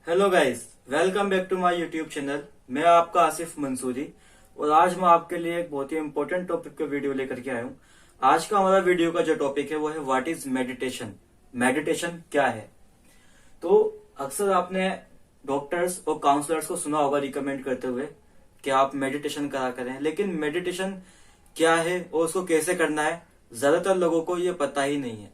Hello guys, welcome back to my YouTube channel. मैं आपका आसिफ मंसूरी और आज मैं आपके लिए एक बहुत ही इंपॉर्टेंट टॉपिक पे वीडियो लेकर के आया हूँ। आज का हमारा वीडियो का जो टॉपिक है वो है व्हाट इज मेडिटेशन। मेडिटेशन क्या है? तो अक्सर आपने डॉक्टर्स और काउंसलर्स को सुना होगा रिकमेंड करते हुए कि आप मेडिटेशन करा करें, लेकिन मेडिटेशन क्या है और उसको कैसे करना है ज्यादातर लोगों को ये पता ही नहीं है।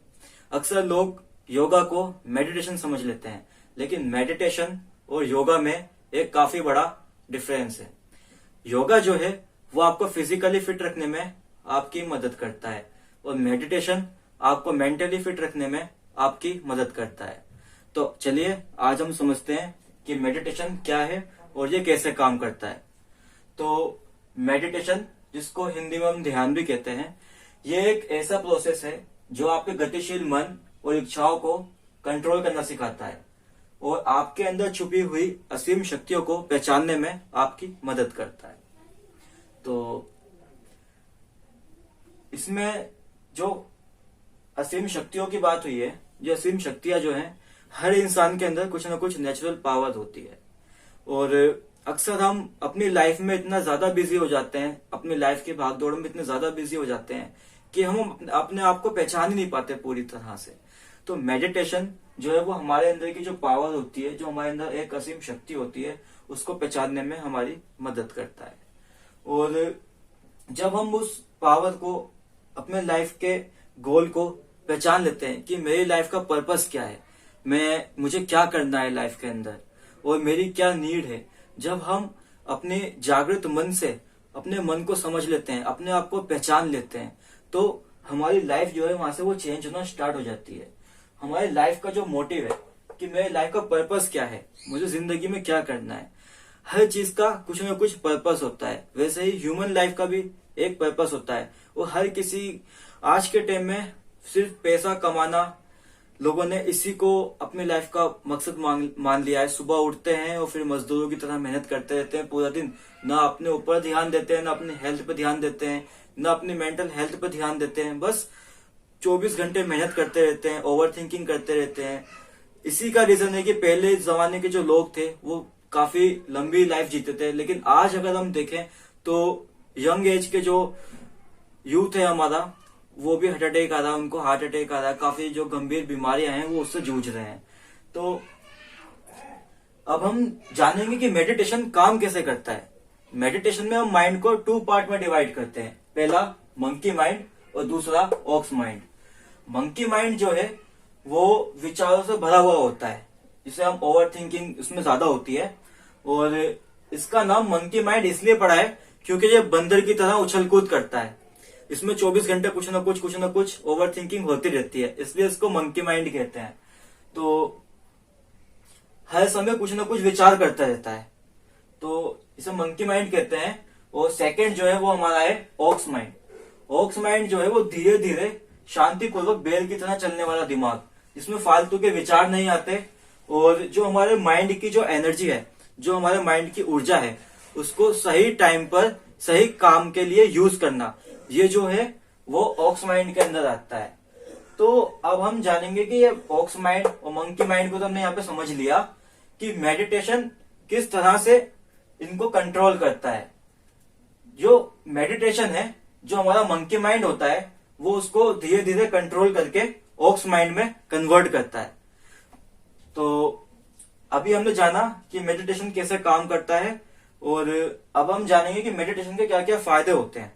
अक्सर लोग योगा को मेडिटेशन समझ लेते हैं, लेकिन मेडिटेशन और योगा में एक काफी बड़ा डिफरेंस है। योगा जो है वो आपको फिजिकली फिट रखने में आपकी मदद करता है और मेडिटेशन आपको मेंटली फिट रखने में आपकी मदद करता है। तो चलिए आज हम समझते हैं कि मेडिटेशन क्या है और ये कैसे काम करता है। तो मेडिटेशन, जिसको हिंदी में हम ध्यान भी कहते हैं, ये एक ऐसा प्रोसेस है जो आपके गतिशील मन और इच्छाओं को कंट्रोल करना सिखाता है और आपके अंदर छुपी हुई असीम शक्तियों को पहचानने में आपकी मदद करता है। तो इसमें जो असीम शक्तियों की बात हुई है, ये असीम शक्तियां जो हैं, हर इंसान के अंदर कुछ ना कुछ नेचुरल पावर होती है और अक्सर हम अपनी लाइफ में इतना ज्यादा बिजी हो जाते हैं, अपनी लाइफ की भागदौड़ में इतने ज्यादा बिजी हो जाते हैं कि हम अपने आप को पहचान ही नहीं पाते पूरी तरह से। तो मेडिटेशन जो है वो हमारे अंदर की जो पावर होती है, जो हमारे अंदर एक असीम शक्ति होती है, उसको पहचानने में हमारी मदद करता है। और जब हम उस पावर को, अपने लाइफ के गोल को पहचान लेते हैं कि मेरी लाइफ का पर्पस क्या है, मुझे क्या करना है लाइफ के अंदर और मेरी क्या नीड है, जब हम अपने जागृत मन से अपने मन को समझ लेते हैं, अपने आप को पहचान लेते हैं, तो हमारी लाइफ जो है वहां से वो चेंज होना स्टार्ट हो जाती है। हमारी लाइफ का जो मोटिव है कि मेरे लाइफ का पर्पस क्या है, मुझे जिंदगी में क्या करना है, हर चीज का कुछ ना कुछ पर्पस होता है। वैसे ही ह्यूमन लाइफ का भी एक पर्पस होता है। वो हर किसी, आज के टाइम में सिर्फ पैसा कमाना, लोगों ने इसी को अपनी लाइफ का मकसद मान लिया है। सुबह उठते हैं और फिर मजदूरों की तरह मेहनत करते रहते हैं पूरा दिन, ना अपने ऊपर ध्यान देते हैं, ना अपने हेल्थ पे ध्यान देते हैं, ना अपनी मेंटल हेल्थ पे ध्यान देते हैं। बस 24 घंटे मेहनत करते रहते हैं, ओवर थिंकिंग करते रहते हैं। इसी का रीजन है कि पहले जमाने के जो लोग थे वो काफी लंबी लाइफ जीते थे, लेकिन आज अगर हम देखें तो यंग एज के जो यूथ है हमारा, वो भी हार्ट अटैक आ रहा है, उनको हार्ट अटैक आ रहा है, काफी जो गंभीर बीमारियां हैं वो उससे जूझ रहे हैं। तो अब हम जानेंगे कि मेडिटेशन काम कैसे करता है। मेडिटेशन में हम माइंड को 2 पार्ट में डिवाइड करते हैं। पहला मंकी माइंड और दूसरा ऑक्स माइंड। मंकी माइंड जो है वो विचारों से भरा हुआ होता है, जिसे हम ओवर थिंकिंग उसमें ज्यादा होती है, और इसका नाम मंकी माइंड इसलिए पड़ा है क्योंकि ये बंदर की तरह उछल कूद करता है। इसमें 24 घंटे कुछ ना कुछ ओवर थिंकिंग होती रहती है, इसलिए इसको मंकी माइंड कहते हैं। तो हर समय कुछ ना कुछ विचार करता रहता है, तो इसे मंकी माइंड कहते हैं। और सेकंड जो है वो हमारा है ऑक्स माइंड। ऑक्स माइंड जो है वो धीरे धीरे शांतिपूर्वक बैल की तरह चलने वाला दिमाग, जिसमें फालतू के विचार नहीं आते, और जो हमारे माइंड की जो एनर्जी है, जो हमारे माइंड की ऊर्जा है, उसको सही टाइम पर सही काम के लिए यूज करना, ये जो है वो ऑक्स माइंड के अंदर आता है। तो अब हम जानेंगे कि ये ऑक्स माइंड और मंकी माइंड को तो हमने यहाँ पे समझ लिया कि मेडिटेशन किस तरह से इनको कंट्रोल करता है। जो मेडिटेशन है, जो हमारा मंकी माइंड होता है, वो उसको धीरे धीरे कंट्रोल करके ऑक्स माइंड में कन्वर्ट करता है। तो अभी हमने जाना कि मेडिटेशन कैसे काम करता है, और अब हम जानेंगे कि मेडिटेशन के क्या क्या फायदे होते हैं।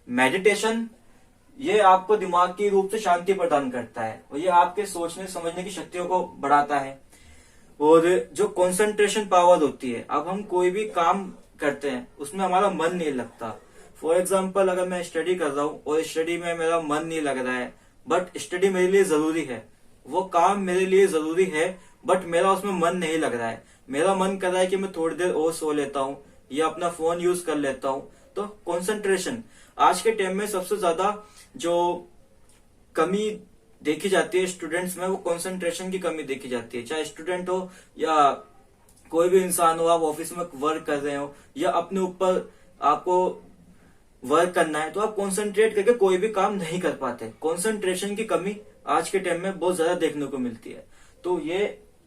मेडिटेशन ये आपको दिमाग की रूप से शांति प्रदान करता है और ये आपके सोचने समझने की शक्तियों को बढ़ाता है। और जो कंसंट्रेशन पावर होती है, अब हम कोई भी काम करते हैं उसमें हमारा मन नहीं लगता। फॉर एग्जाम्पल, अगर मैं स्टडी कर रहा हूँ और स्टडी में मेरा मन नहीं लग रहा है, बट स्टडी मेरे लिए जरूरी है, वो काम मेरे लिए जरूरी है, बट मेरा उसमें मन नहीं लग रहा है, मेरा मन कर रहा है कि मैं थोड़ी देर और सो लेता हूँ या अपना फोन यूज कर लेता हूँ। तो कंसंट्रेशन, आज के टाइम में सबसे ज्यादा जो कमी देखी जाती है स्टूडेंट्स में, वो कंसंट्रेशन की कमी देखी जाती है। चाहे स्टूडेंट हो या कोई भी इंसान हो, आप ऑफिस में वर्क कर रहे हो या अपने ऊपर आपको वर्क करना है, तो आप कंसंट्रेट करके कोई भी काम नहीं कर पाते। कंसंट्रेशन की कमी आज के टाइम में बहुत ज्यादा देखने को मिलती है। तो ये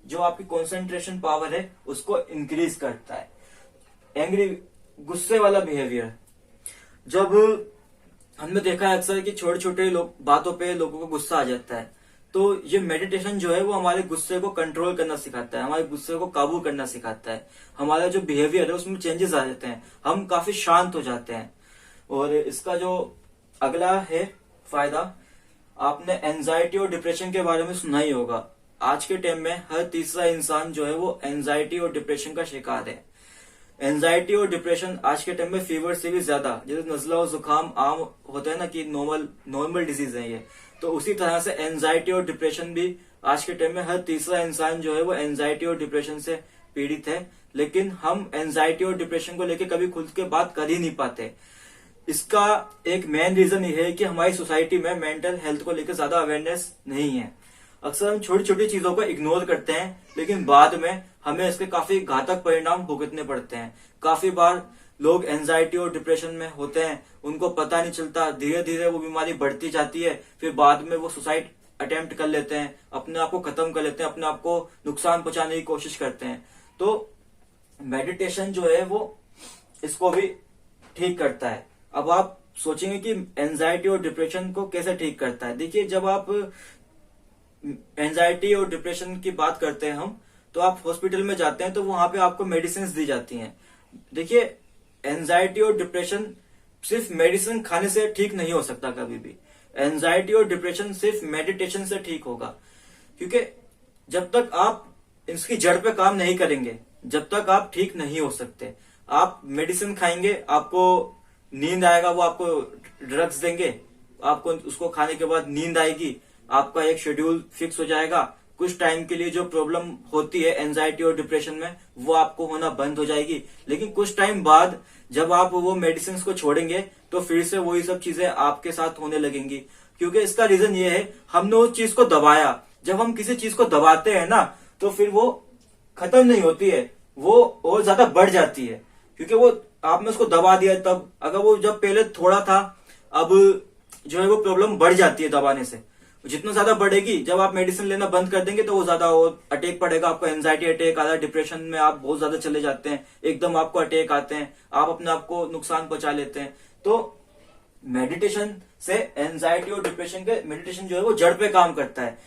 जो आपकी कंसंट्रेशन पावर है उसको इंक्रीज करता है। एंग्री, गुस्से वाला बिहेवियर, जब हमने देखा है अक्सर कि छोटे छोटे बातों पे लोगों को गुस्सा आ जाता है, तो ये मेडिटेशन जो है वो हमारे गुस्से को कंट्रोल करना सिखाता है, हमारे गुस्से को काबू करना सिखाता है। हमारा जो बिहेवियर है उसमें चेंजेस आ जाते हैं, हम काफी शांत हो जाते हैं। और इसका जो अगला है फायदा, आपने एंजाइटी और डिप्रेशन के बारे में सुना ही होगा। आज के टाइम में हर तीसरा इंसान जो है वो एंजाइटी और डिप्रेशन का शिकार है। एंजाइटी और डिप्रेशन आज के टाइम में फीवर से भी ज्यादा, जैसे नजला और जुकाम आम होता है ना कि नॉर्मल डिजीज है ये, तो उसी तरह से एंजाइटी और डिप्रेशन भी आज के टाइम में हर तीसरा इंसान जो है वो एंजाइटी और डिप्रेशन से पीड़ित है। लेकिन हम एंजाइटी और डिप्रेशन को लेकर कभी खुल के बात कर ही नहीं पाते। इसका एक मेन रीजन ये है कि हमारी सोसाइटी में मेंटल हेल्थ को लेकर ज्यादा अवेयरनेस नहीं है। अक्सर हम छोटी छोटी चीजों को इग्नोर करते हैं, लेकिन बाद में हमें इसके काफी घातक परिणाम भुगतने पड़ते हैं। काफी बार लोग एंजाइटी और डिप्रेशन में होते हैं, उनको पता नहीं चलता, धीरे धीरे वो बीमारी बढ़ती जाती है, फिर बाद में वो सुसाइड अटेम्प्ट कर लेते हैं, अपने आप को खत्म कर लेते हैं, अपने आप को नुकसान पहुंचाने की कोशिश करते हैं। तो मेडिटेशन जो है वो इसको भी ठीक करता है। अब आप सोचेंगे कि एंजाइटी और डिप्रेशन को कैसे ठीक करता है। देखिए, जब आप एंजाइटी और डिप्रेशन की बात करते हैं हम, तो आप हॉस्पिटल में जाते हैं तो वहां पे आपको मेडिसिन दी जाती हैं। देखिए, एंजाइटी और डिप्रेशन सिर्फ मेडिसिन खाने से ठीक नहीं हो सकता कभी भी। एंजाइटी और डिप्रेशन सिर्फ मेडिटेशन से ठीक होगा, क्योंकि जब तक आप इसकी जड़ पे काम नहीं करेंगे, जब तक आप ठीक नहीं हो सकते। आप मेडिसिन खाएंगे, आपको नींद आएगा, वो आपको ड्रग्स देंगे, आपको उसको खाने के बाद नींद आएगी, आपका एक शेड्यूल फिक्स हो जाएगा। कुछ टाइम के लिए जो प्रॉब्लम होती है एंजाइटी और डिप्रेशन में, वो आपको होना बंद हो जाएगी। लेकिन कुछ टाइम बाद जब आप वो मेडिसिन को छोड़ेंगे तो फिर से वही सब चीजें आपके साथ होने लगेंगी, क्योंकि इसका रीजन ये है, हमने उस चीज को दबाया। जब हम किसी चीज को दबाते हैं ना, तो फिर वो खत्म नहीं होती है, वो और ज्यादा बढ़ जाती है, क्योंकि वो आपने उसको दबा दिया। तब अगर वो जब पहले थोड़ा था, अब जो है वो प्रॉब्लम बढ़ जाती है दबाने से। जितना ज्यादा बढ़ेगी, जब आप मेडिसिन लेना बंद कर देंगे तो वो ज्यादा और अटैक पड़ेगा आपको, एंजाइटी अटैक आ रहा है, डिप्रेशन में आप बहुत ज्यादा चले जाते हैं, एकदम आपको अटैक आते हैं, आप अपने आप को नुकसान पहुंचा लेते हैं। तो मेडिटेशन से एंजाइटी और डिप्रेशन के, मेडिटेशन जो है वो जड़ पे काम करता है।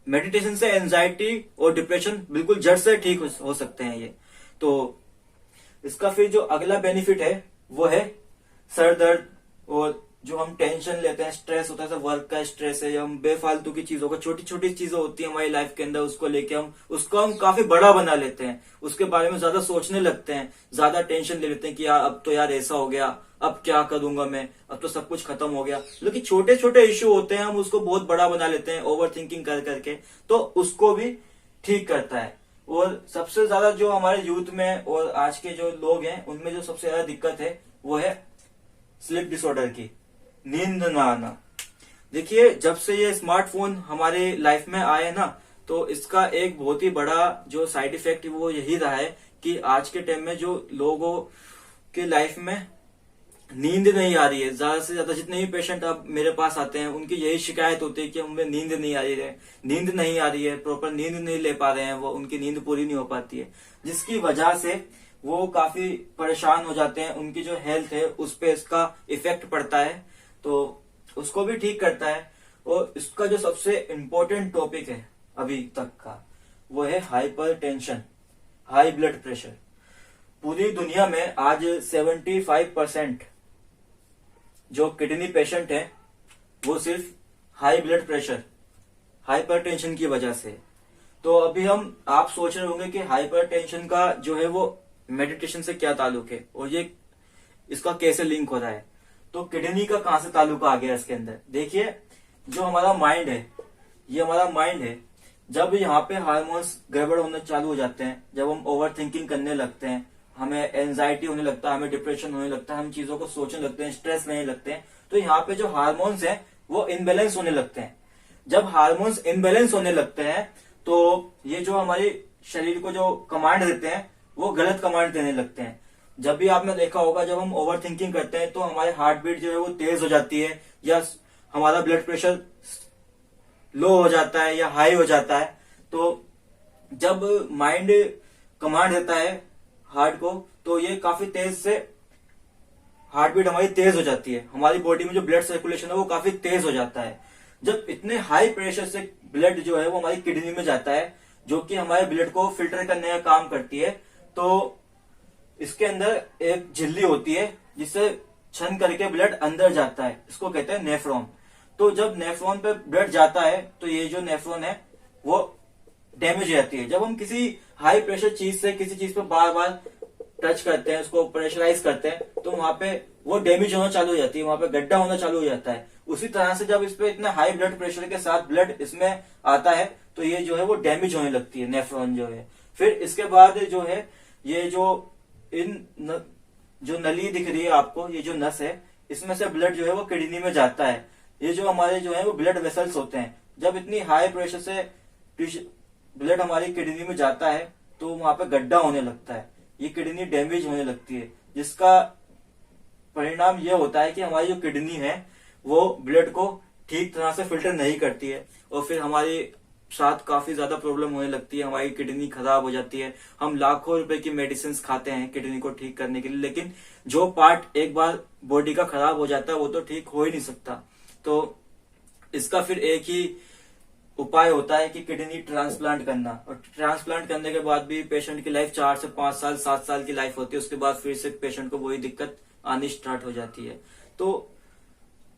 मेडिटेशन से एंजाइटी और डिप्रेशन बिल्कुल जड़ से ठीक हो सकते हैं ये। तो इसका फिर जो अगला बेनिफिट है वो है सर दर्द, और जो हम टेंशन लेते हैं, स्ट्रेस होता है, वर्क का स्ट्रेस है, या हम बेफालतू की चीजों को, छोटी छोटी चीजें होती है हमारी लाइफ के अंदर, उसको लेके हम काफी बड़ा बना लेते हैं, उसके बारे में ज्यादा सोचने लगते हैं, ज्यादा टेंशन ले लेते हैं कि यार अब तो यार ऐसा हो गया, अब क्या करूंगा मैं, अब तो सब कुछ खत्म हो गया। लेकिन छोटे छोटे इश्यू होते हैं, हम उसको बहुत बड़ा बना लेते हैं ओवर थिंकिंग कर करके, तो उसको भी ठीक करता है। और सबसे ज्यादा जो हमारे यूथ में और आज के जो लोग हैं उनमें जो सबसे ज्यादा दिक्कत है वो है स्लीप डिसऑर्डर की, नींद ना आना। देखिए, जब से ये स्मार्टफोन हमारे लाइफ में आए ना, तो इसका एक बहुत ही बड़ा जो साइड इफेक्ट वो यही रहा है कि आज के टाइम में जो लोगों के लाइफ में नींद नहीं आ रही है। ज्यादा से ज्यादा जितने भी पेशेंट अब मेरे पास आते हैं उनकी यही शिकायत होती है कि हमें नींद नहीं आ रही है, नींद नहीं आ रही है, प्रॉपर नींद नहीं ले पा रहे हैं, वो उनकी नींद पूरी नहीं हो पाती है, जिसकी वजह से वो काफी परेशान हो जाते हैं। उनकी जो हेल्थ है उस पर इसका इफेक्ट पड़ता है, तो उसको भी ठीक करता है। और इसका जो सबसे इम्पोर्टेंट टॉपिक है अभी तक का वो है hyper tension, high blood pressure. पूरी दुनिया में आज 75% जो किडनी पेशेंट है वो सिर्फ high blood pressure, hyper tension की वजह से। तो अभी आप सोच रहे होंगे कि हाइपर टेंशन का जो है वो मेडिटेशन से क्या ताल्लुक है और ये इसका कैसे लिंक हो रहा है। तो किडनी का कहां से ताल्लुक आ गया इसके अंदर। देखिए, जो हमारा माइंड है, ये हमारा माइंड है, जब यहाँ पे हार्मोन्स गड़बड़ होने चालू हो जाते हैं, जब हम ओवर थिंकिंग करने लगते हैं, हमें एंजाइटी होने लगता है, हमें डिप्रेशन होने लगता है, हम चीजों को सोचने लगते हैं, स्ट्रेस लेने लगते हैं, तो यहाँ पे जो हार्मोन्स हैं वो इनबैलेंस होने लगते हैं। जब हार्मोन्स इनबैलेंस होने लगते हैं तो ये जो हमारे शरीर को जो कमांड देते हैं वो गलत कमांड देने लगते हैं। जब भी आपने देखा होगा, जब हम ओवर थिंकिंग करते हैं तो हमारे हार्ट बीट जो है वो तेज हो जाती है, या हमारा ब्लड प्रेशर लो हो जाता है या हाई हो जाता है। तो जब माइंड कमांड देता है हार्ट को, तो ये काफी तेज से हार्ट बीट हमारी तेज हो जाती है, हमारी बॉडी में जो ब्लड सर्कुलेशन है वो काफी तेज हो जाता है। जब इतने हाई प्रेशर से ब्लड जो है वो हमारी किडनी में जाता है, जो कि हमारे ब्लड को फिल्टर करने का काम करती है, तो इसके अंदर एक झिल्ली होती है जिससे छन करके ब्लड अंदर जाता है, इसको कहते हैं नेफ्रॉन। तो जब नेफ्रॉन पे ब्लड जाता है तो ये जो नेफ्रॉन है वो डैमेज हो जाती है। जब हम किसी हाई प्रेशर चीज से किसी चीज पे बार बार टच करते हैं, उसको प्रेशराइज करते हैं, तो वहां पे वो डैमेज होना चालू हो जाती है, वहां पे गड्ढा होना चालू हो जाता है। उसी तरह से जब इस पे इतना हाई ब्लड प्रेशर के साथ ब्लड इसमें आता है तो ये जो है वो डैमेज होने लगती है, नेफ्रॉन जो है। फिर इसके बाद जो है ये जो जो नली दिख रही है आपको, ये जो नस है, इसमें से ब्लड जो है वो किडनी में जाता है। ये जो हमारे जो है वो ब्लड वेसल्स होते हैं, जब इतनी हाई प्रेशर से ब्लड हमारी किडनी में जाता है तो वहां पे गड्ढा होने लगता है, ये किडनी डैमेज होने लगती है, जिसका परिणाम ये होता है कि हमारी जो किडनी है वो ब्लड को ठीक तरह से फिल्टर नहीं करती है, और फिर हमारे साथ काफी ज्यादा प्रॉब्लम होने लगती है, हमारी किडनी खराब हो जाती है। हम लाखों रुपए की मेडिसिन खाते हैं किडनी को ठीक करने के लिए, लेकिन जो पार्ट एक बार बॉडी का खराब हो जाता है वो तो ठीक हो ही नहीं सकता। तो इसका फिर एक ही उपाय होता है कि किडनी ट्रांसप्लांट करना, और ट्रांसप्लांट करने के बाद भी पेशेंट की लाइफ 4 से 5 साल 7 साल की लाइफ होती है, उसके बाद फिर से पेशेंट को वही दिक्कत आनी स्टार्ट हो जाती है। तो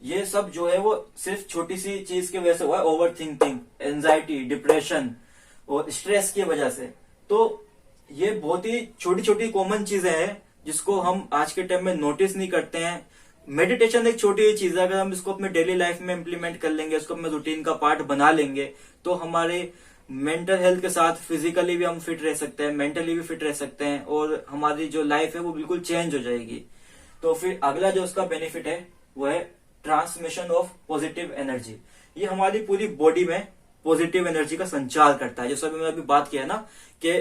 ये सब जो है वो सिर्फ छोटी सी चीज की वजह से हुआ है, ओवर थिंकिंग, एंजाइटी, डिप्रेशन और स्ट्रेस की वजह से। तो ये बहुत ही छोटी छोटी कॉमन चीजें हैं जिसको हम आज के टाइम में नोटिस नहीं करते हैं। मेडिटेशन एक छोटी चीज है, अगर हम इसको अपने डेली लाइफ में इम्प्लीमेंट कर लेंगे, इसको अपने रूटीन का पार्ट बना लेंगे, तो हमारे मेंटल हेल्थ के साथ फिजिकली भी हम फिट रह सकते हैं, मेंटली भी फिट रह सकते हैं, और हमारी जो लाइफ है वो बिल्कुल चेंज हो जाएगी। तो फिर अगला जो उसका बेनिफिट है वो है ट्रांसमिशन ऑफ पॉजिटिव एनर्जी। ये हमारी पूरी बॉडी में पॉजिटिव एनर्जी का संचार करता है। जैसा मैंने अभी बात किया ना कि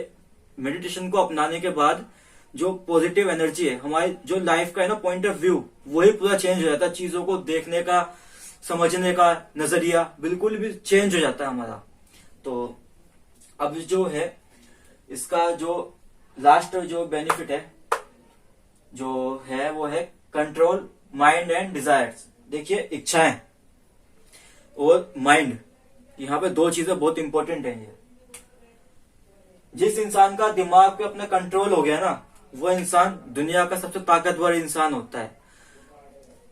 मेडिटेशन को अपनाने के बाद जो पॉजिटिव एनर्जी है, हमारी जो लाइफ का है ना पॉइंट ऑफ व्यू, वही पूरा चेंज हो जाता है। चीजों को देखने का, समझने का नजरिया बिल्कुल भी चेंज हो जाता है हमारा। तो अब जो है इसका जो लास्ट जो बेनिफिट है जो है वो है कंट्रोल माइंड एंड डिजायर्स। देखिए, इच्छाएं और माइंड, यहाँ पे दो चीजें बहुत इंपॉर्टेंट है। ये जिस इंसान का दिमाग पे अपना कंट्रोल हो गया ना, वो इंसान दुनिया का सबसे ताकतवर इंसान होता है।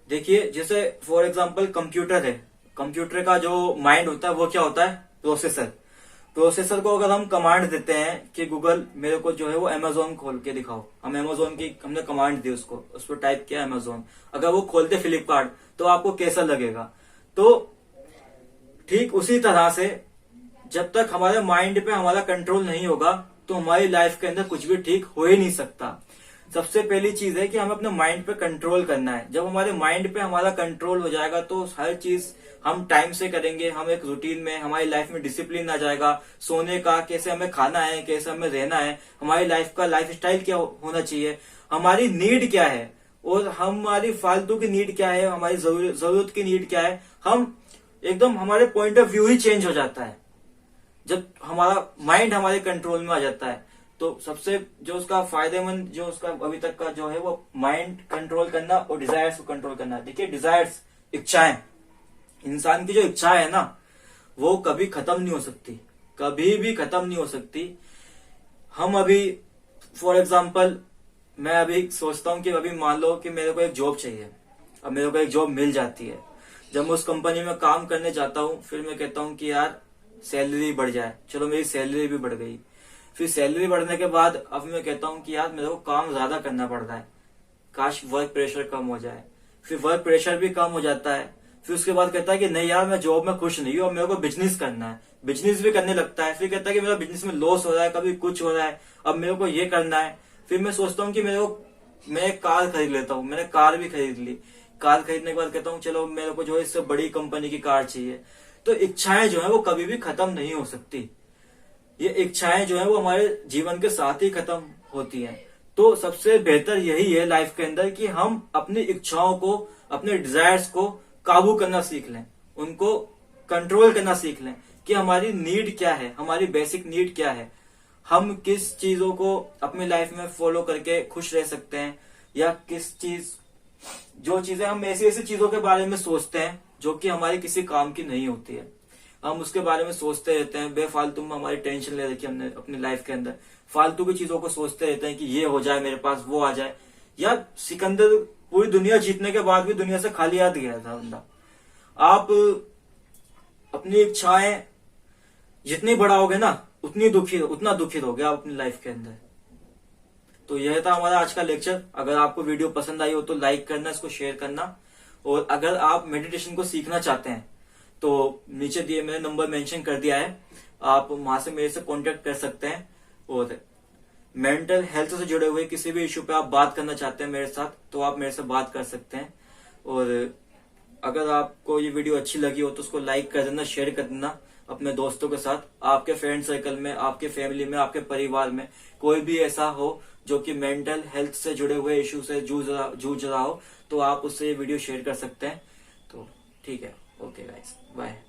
देखिए, जैसे फॉर एग्जांपल कंप्यूटर है, कंप्यूटर का जो माइंड होता है वो क्या होता है, प्रोसेसर। प्रोसेसर को अगर हम कमांड देते हैं कि गूगल मेरे को जो है वो अमेजोन खोल के दिखाओ, हम अमेजोन की हमने कमांड दी उसको, उस पर टाइप किया अमेजोन, अगर वो खोलते फ्लिपकार्ट तो आपको कैसा लगेगा। तो ठीक उसी तरह से जब तक हमारे माइंड पे हमारा कंट्रोल नहीं होगा तो हमारी लाइफ के अंदर कुछ भी ठीक हो ही नहीं सकता। सबसे पहली चीज है कि हमें अपने माइंड पे कंट्रोल करना है। जब हमारे माइंड पे हमारा कंट्रोल हो जाएगा तो हर चीज हम टाइम से करेंगे, हम एक रूटीन में, हमारी लाइफ में डिसिप्लिन आ जाएगा। सोने का, कैसे हमें खाना है, कैसे हमें रहना है, हमारी लाइफ का लाइफ स्टाइल क्या होना चाहिए, हमारी नीड क्या है और हमारी फालतू की नीड क्या है, हमारी जरूरत की नीड क्या है, हम एकदम हमारे point of view he change हो जाता है जब हमारा माइंड हमारे कंट्रोल में आ जाता है। तो सबसे जो उसका फायदेमंद जो उसका अभी तक का जो है वो माइंड कंट्रोल करना और डिजायर्स को कंट्रोल करना। देखिए, डिजायर्स, इच्छाएं, इंसान की जो इच्छा है ना वो कभी खत्म नहीं हो सकती, कभी भी खत्म नहीं हो सकती। हम अभी फॉर एग्जाम्पल मैं अभी सोचता हूं कि अभी मान लो कि मेरे को एक जॉब चाहिए, अब मेरे को एक जॉब मिल जाती है। जब मैं उस कंपनी में काम करने जाता हूं फिर मैं कहता हूं कि यार सैलरी बढ़ जाए, चलो मेरी सैलरी भी बढ़ गई। फिर सैलरी बढ़ने के बाद अब मैं कहता हूं कि यार मेरे को काम ज्यादा करना पड़ रहा है, काश वर्क प्रेशर कम हो जाए। फिर वर्क प्रेशर भी कम हो जाता है। फिर उसके बाद कहता है कि नहीं यार मैं जॉब में खुश नहीं हूं, अब मेरे को बिजनेस करना है, बिजनेस भी करने लगता है। फिर कहता है कि मेरा बिजनेस में लॉस हो रहा है, कभी कुछ हो रहा है, अब मेरे को ये करना है। फिर मैं सोचता हूँ कि मैं एक कार खरीद लेता हूँ, मैंने कार भी खरीद ली। कार खरीदने के बाद कहता हूँ चलो मेरे को जो है इससे बड़ी कंपनी की कार चाहिए। तो इच्छाएं जो है वो कभी भी खत्म नहीं हो सकती। ये इच्छाएं जो है वो हमारे जीवन के साथ ही खत्म होती हैं। तो सबसे बेहतर यही है लाइफ के अंदर कि हम अपनी इच्छाओं को, अपने डिजायर्स को काबू करना सीख लें, उनको कंट्रोल करना सीख लें कि हमारी नीड क्या है, हमारी बेसिक नीड क्या है। हम किस चीजों को अपनी लाइफ में फॉलो करके खुश रह सकते हैं, या जो चीजें हम ऐसी ऐसी चीजों के बारे में सोचते हैं जो कि हमारे किसी काम की नहीं होती है, हम उसके बारे में सोचते रहते हैं, बेफालतू में हमारी टेंशन ले रखी है हमने अपनी लाइफ के अंदर, फालतू की चीजों को सोचते रहते हैं कि ये हो जाए मेरे पास, वो आ जाए। या सिकंदर पूरी दुनिया जीतने के बाद भी दुनिया से खाली हाथ गया था बंदा। आप अपनी इच्छाएं जितनी बढ़ाओगे ना उतना दुखी रहोगे आप अपनी लाइफ के अंदर। तो यह था हमारा आज का लेक्चर। अगर आपको वीडियो पसंद आई हो तो लाइक करना, इसको शेयर करना, और अगर आप मेडिटेशन को सीखना चाहते हैं तो नीचे दिए मैंने नंबर मेंशन कर दिया है, आप वहां से मेरे से कांटेक्ट कर सकते हैं। और मेंटल हेल्थ से जुड़े हुए किसी भी इश्यू पे आप बात करना चाहते हैं मेरे साथ तो आप मेरे से बात कर सकते हैं। और अगर आपको ये वीडियो अच्छी लगी हो तो उसको लाइक कर देना, शेयर कर देना अपने दोस्तों के साथ। आपके फ्रेंड सर्कल में, आपके फैमिली में, आपके परिवार में कोई भी ऐसा हो जो कि मेंटल हेल्थ से जुड़े हुए इश्यू से जूझ रहा हो तो आप उससे ये वीडियो शेयर कर सकते हैं। तो ठीक है, ओके गाइस, बाय।